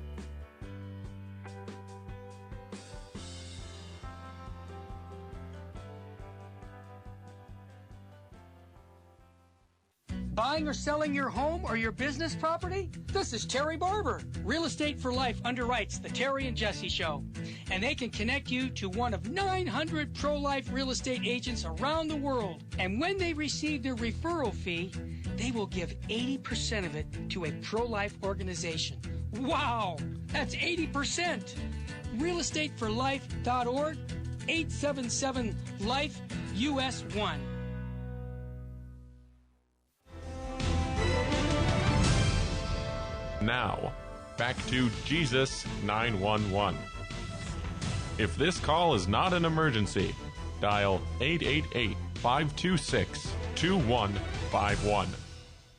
J: Buying or selling your home or your business property? This is Terry Barber. Real Estate for Life underwrites the Terry and Jesse Show. And they can connect you to one of 900 pro-life real estate agents around the world. And when they receive their referral fee, they will give 80% of it to a pro-life organization. Wow! That's 80%! realestateforlife.org, 877-LIFE-US1.
C: Now, back to Jesus 911. If this call is not an emergency, dial 888-526-2151.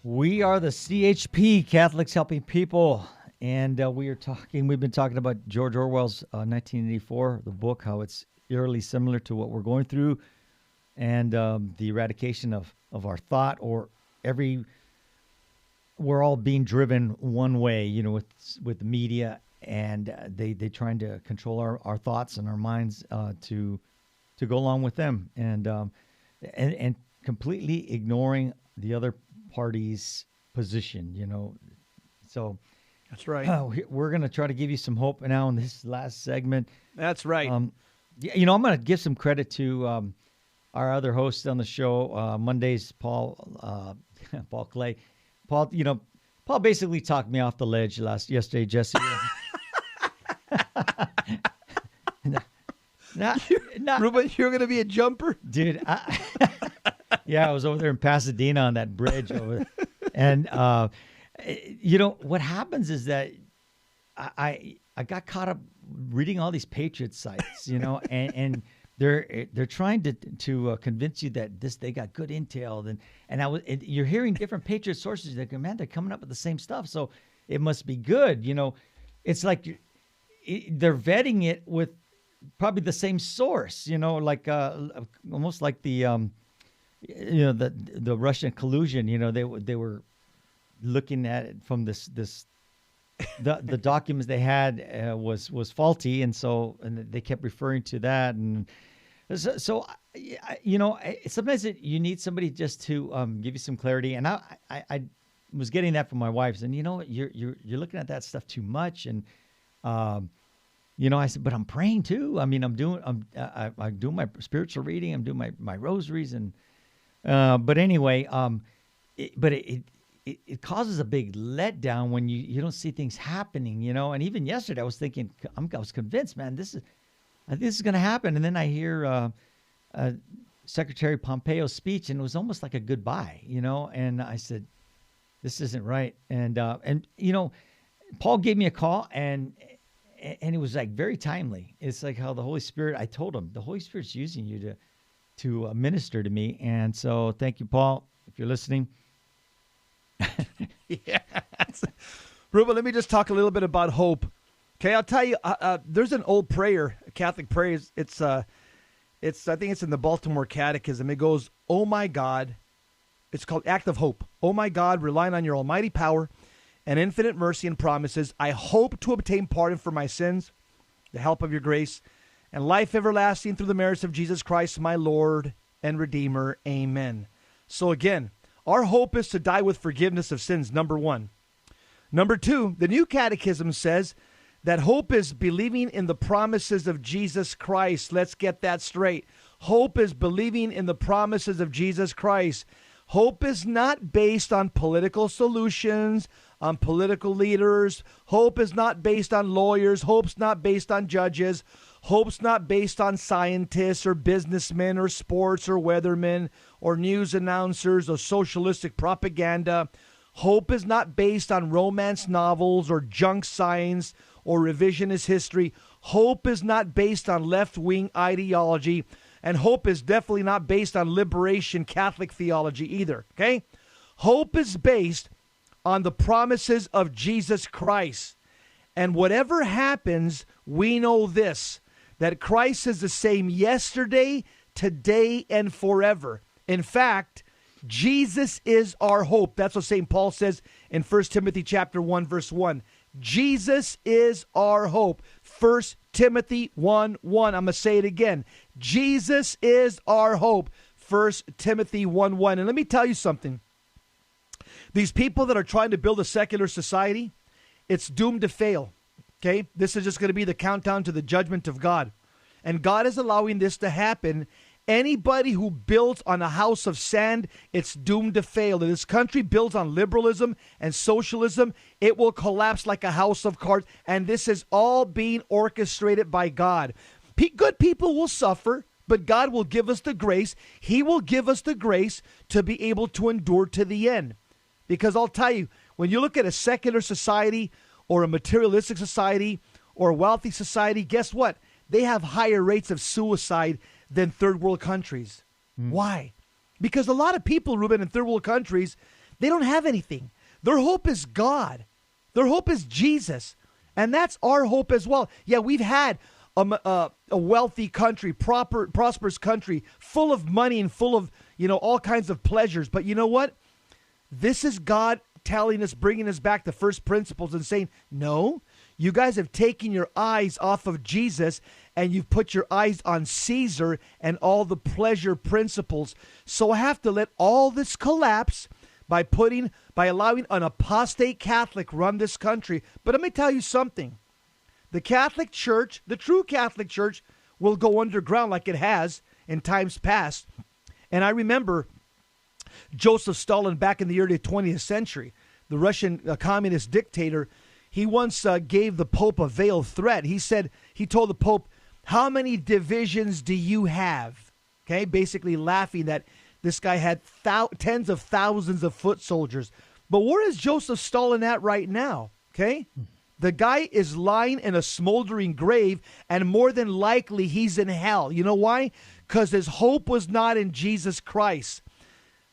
D: We are the CHP, Catholics Helping People, and we've been talking about George Orwell's 1984, the book, how it's eerily similar to what we're going through, and the eradication of our thought, or we're all being driven one way, with the media, and they trying to control our thoughts and our minds to go along with them, and completely ignoring the other party's position, So
E: that's right.
D: We're going to try to give you some hope now in this last segment.
E: That's right.
D: I'm going to give some credit to our other hosts on the show. Mondays, Paul Clay. Paul basically talked me off the ledge yesterday, Jesse.
E: Ruben, you're going to be a jumper?
D: Dude, I was over there in Pasadena on that bridge over there. And, what happens is that I got caught up reading all these Patriot sites, and they're trying to convince you that they got good intel, and you're hearing different Patriot sources that man, they're coming up with the same stuff, so it must be good. It's like they're vetting it with probably the same source, like almost like the the Russian collusion. They were looking at it from the documents they had was faulty, and they kept referring to that, and so sometimes you need somebody just to give you some clarity, and I was getting that from my wife, and you're looking at that stuff too much, and I said, but I'm praying too. I mean, I'm doing my spiritual reading, I'm doing my rosaries, and but anyway, it causes a big letdown when you don't see things happening, And even yesterday, I was thinking, I was convinced, man, this is going to happen. And then I hear Secretary Pompeo's speech, and it was almost like a goodbye, And I said, this isn't right. And Paul gave me a call, and it was like very timely. It's like how the Holy Spirit. I told him the Holy Spirit's using you to minister to me, and so thank you, Paul, if you're listening.
E: Yeah. Ruben, let me just talk a little bit about hope. Okay, I'll tell you, there's an old prayer, a Catholic prayer. It's I think it's in the Baltimore Catechism. It goes, "Oh my God," it's called Act of Hope. "Oh my God, relying on your almighty power and infinite mercy and promises, I hope to obtain pardon for my sins, the help of your grace, and life everlasting through the merits of Jesus Christ, my Lord and Redeemer. Amen." So again, our hope is to die with forgiveness of sins, number one. Number two, the New Catechism says that hope is believing in the promises of Jesus Christ. Let's get that straight. Hope is believing in the promises of Jesus Christ. Hope is not based on political solutions, on political leaders. Hope is not based on lawyers. Hope's not based on judges. Hope's not based on scientists or businessmen or sports or weathermen or news announcers or socialistic propaganda. Hope is not based on romance novels or junk science or revisionist history. Hope is not based on left-wing ideology. And hope is definitely not based on liberation Catholic theology either, okay? Hope is based on the promises of Jesus Christ. And whatever happens, we know this, that Christ is the same yesterday, today, and forever. In fact, Jesus is our hope. That's what St. Paul says in 1 Timothy chapter 1, verse 1. Jesus is our hope. 1 Timothy 1:1. I'm going to say it again. Jesus is our hope. 1 Timothy 1:1. And let me tell you something. These people that are trying to build a secular society, it's doomed to fail. Okay? This is just going to be the countdown to the judgment of God. And God is allowing this to happen. Anybody who builds on a house of sand, it's doomed to fail. If this country builds on liberalism and socialism, it will collapse like a house of cards. And this is all being orchestrated by God. Good people will suffer, but God will give us the grace. He will give us the grace to be able to endure to the end. Because I'll tell you, when you look at a secular society or a materialistic society or a wealthy society, guess what? They have higher rates of suicide than third world countries. Why? Because a lot of people, Ruben, in third world countries, they don't have anything. Their hope is God. Their hope is Jesus. And that's our hope as well. Yeah, we've had a wealthy country, prosperous country, full of money and full of, all kinds of pleasures. But you know what? This is God telling us, bringing us back to first principles and saying, no, you guys have taken your eyes off of Jesus and you've put your eyes on Caesar and all the pleasure principles. So I have to let all this collapse by allowing an apostate Catholic run this country. But let me tell you something. The Catholic Church, the true Catholic Church, will go underground like it has in times past. And I remember Joseph Stalin back in the early 20th century, the Russian communist dictator. He once gave the Pope a veiled threat. He told the Pope, how many divisions do you have? Okay, basically laughing that this guy had tens of thousands of foot soldiers. But where is Joseph Stalin at right now? Okay, the guy is lying in a smoldering grave, and more than likely he's in hell. You know why? Because his hope was not in Jesus Christ.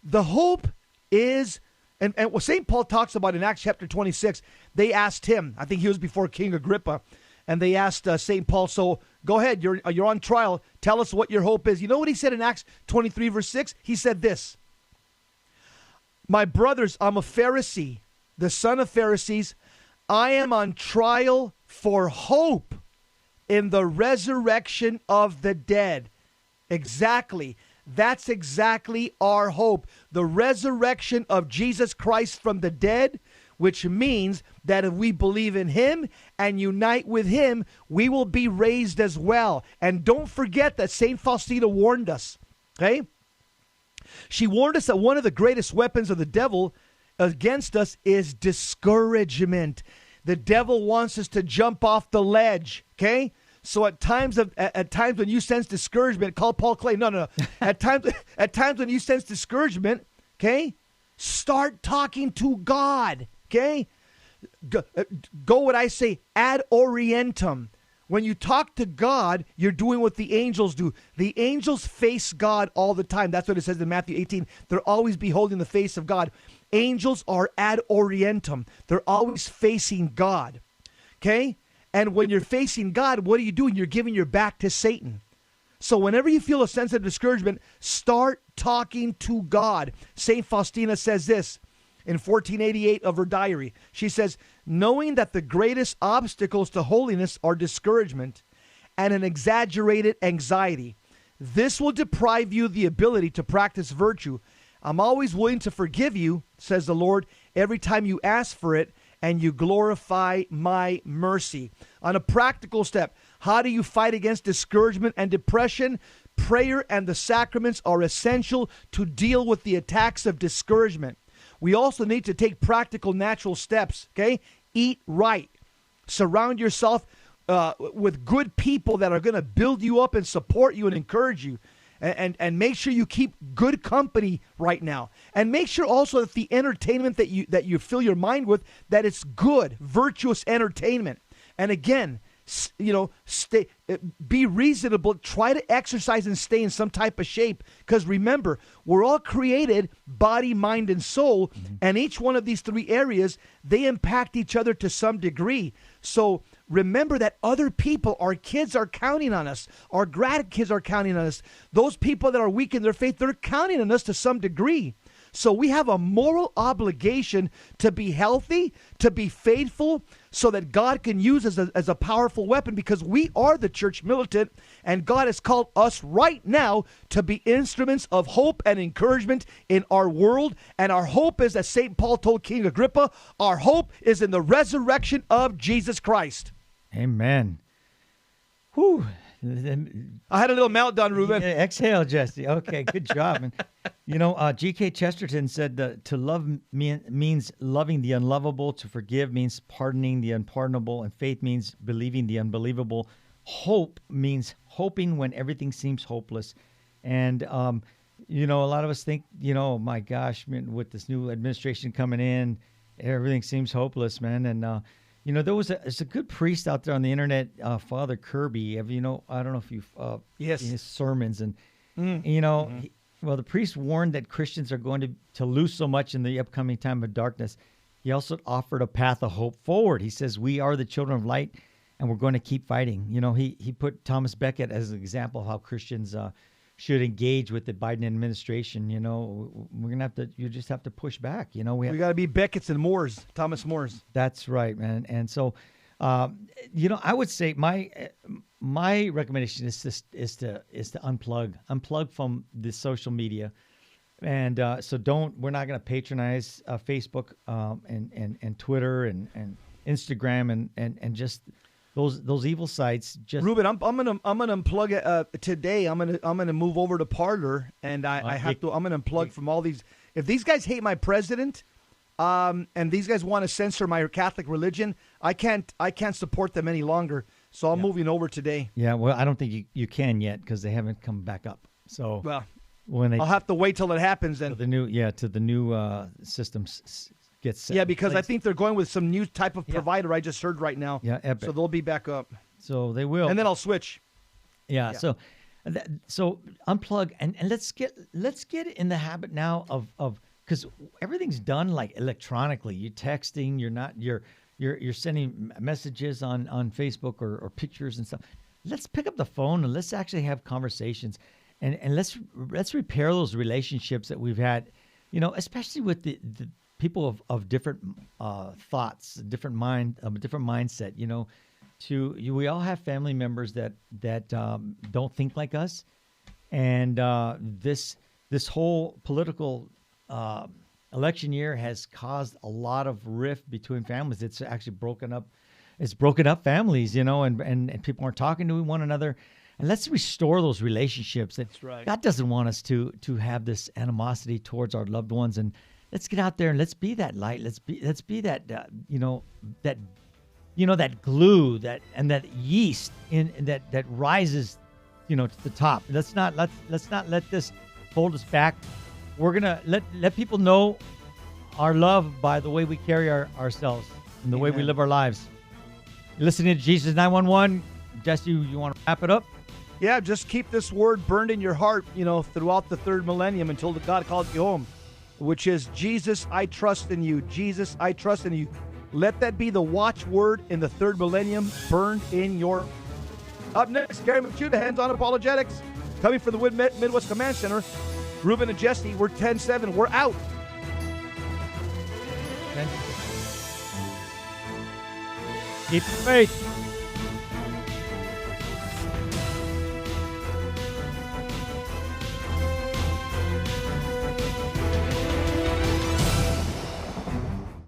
E: The hope is, and what St. Paul talks about in Acts chapter 26, they asked him, I think he was before King Agrippa, and they asked St. Paul, so go ahead, you're on trial, tell us what your hope is. You know what he said in Acts 23 verse 6? He said this, my brothers, I'm a Pharisee, the son of Pharisees. I am on trial for hope in the resurrection of the dead. Exactly. That's exactly our hope. The resurrection of Jesus Christ from the dead, which means that if we believe in him and unite with him, we will be raised as well. And don't forget that St. Faustina warned us, okay? She warned us that one of the greatest weapons of the devil against us is discouragement. The devil wants us to jump off the ledge, okay? So at times when you sense discouragement, call Paul Clay. No. At times when you sense discouragement, okay, start talking to God, okay? Go what I say, ad orientem. When you talk to God, you're doing what the angels do. The angels face God all the time. That's what it says in Matthew 18. They're always beholding the face of God. Angels are ad orientem. They're always facing God, okay? And when you're facing God, what are you doing? You're giving your back to Satan. So whenever you feel a sense of discouragement, start talking to God. St. Faustina says this in 1488 of her diary. She says, knowing that the greatest obstacles to holiness are discouragement and an exaggerated anxiety, this will deprive you of the ability to practice virtue. I'm always willing to forgive you, says the Lord, every time you ask for it, and you glorify my mercy. On a practical step, how do you fight against discouragement and depression? Prayer and the sacraments are essential to deal with the attacks of discouragement. We also need to take practical, natural steps, okay? Eat right. Surround yourself with good people that are going to build you up and support you and encourage you. And make sure you keep good company right now. And make sure also that the entertainment that you fill your mind with, that it's good, virtuous entertainment. And again, be reasonable. Try to exercise and stay in some type of shape. Because remember, we're all created body, mind, and soul. And each one of these three areas, they impact each other to some degree. So remember that other people, our kids are counting on us. Our grandkids are counting on us. Those people that are weak in their faith, they're counting on us to some degree. So we have a moral obligation to be healthy, to be faithful, so that God can use us as a powerful weapon, because we are the church militant, and God has called us right now to be instruments of hope and encouragement in our world. And our hope is, as St. Paul told King Agrippa, our hope is in the resurrection of Jesus Christ.
D: Amen. Whew.
E: I had a little meltdown, Ruben.
D: Yeah, exhale, Jesse. Okay, good job. And, you know, G.K. Chesterton said to love means loving the unlovable, to forgive means pardoning the unpardonable, and faith means believing the unbelievable. Hope means hoping when everything seems hopeless. And, you know, a lot of us think, you know, my gosh, with this new administration coming in, everything seems hopeless, man. And, you know, there's a good priest out there on the internet, Father Kirby. Have you know? I don't know if you've
E: yes,
D: seen his sermons, and you know, the priest warned that Christians are going to lose so much in the upcoming time of darkness. He also offered a path of hope forward. He says, "We are the children of light, and we're going to keep fighting." You know, he put Thomas Becket as an example of how Christians should engage with the Biden administration. You know, we're gonna have to. You just have to push back. You know, we
E: got to be Beckett's and Moore's, Thomas Moore's.
D: That's right, man. And so, you know, I would say my recommendation is to unplug from the social media, and so we're not gonna patronize Facebook and Twitter and Instagram and just those evil sites. Just
E: Ruben, I'm gonna unplug it today. I'm gonna move over to Parler, and I'm gonna unplug from all these. If these guys hate my president, and these guys want to censor my Catholic religion, I can't support them any longer. So I'm moving over today.
D: Yeah, well, I don't think you can yet because they haven't come back up. So
E: I'll have to wait till it happens then.
D: The new systems.
E: Yeah, because I think they're going with some new type of provider I just heard right now.
D: Yeah, Epic.
E: So they'll be back up.
D: So they will.
E: And then I'll switch.
D: Yeah. So unplug and let's get in the habit now of because everything's done like electronically. You're texting, you're sending messages on Facebook or pictures and stuff. Let's pick up the phone and let's actually have conversations and let's repair those relationships that we've had, you know, especially with the people of different thoughts, different mindset. You know, we all have family members that don't think like us, and this whole political election year has caused a lot of rift between families. It's actually broken up families, you know, and people aren't talking to one another. And let's restore those relationships.
E: That's right.
D: God doesn't want us to have this animosity towards our loved ones, and let's get out there and let's be that light. Let's be that that glue and that yeast that rises, you know, to the top. Let's not let this hold us back. We're gonna let people know our love by the way we carry ourselves and the way we live our lives. You're listening to Jesus 911. Jesse, you want to wrap it up?
E: Yeah, just keep this word burned in your heart, you know, throughout the third millennium until God calls you home, which is, Jesus, I trust in you. Jesus, I trust in you. Let that be the watchword in the third millennium, burned in your... Up next, Gary Machuda, Hands-On Apologetics. Coming from the Midwest Command Center, Ruben and Jesse, we're 10-7. We're out.
D: Keep the faith.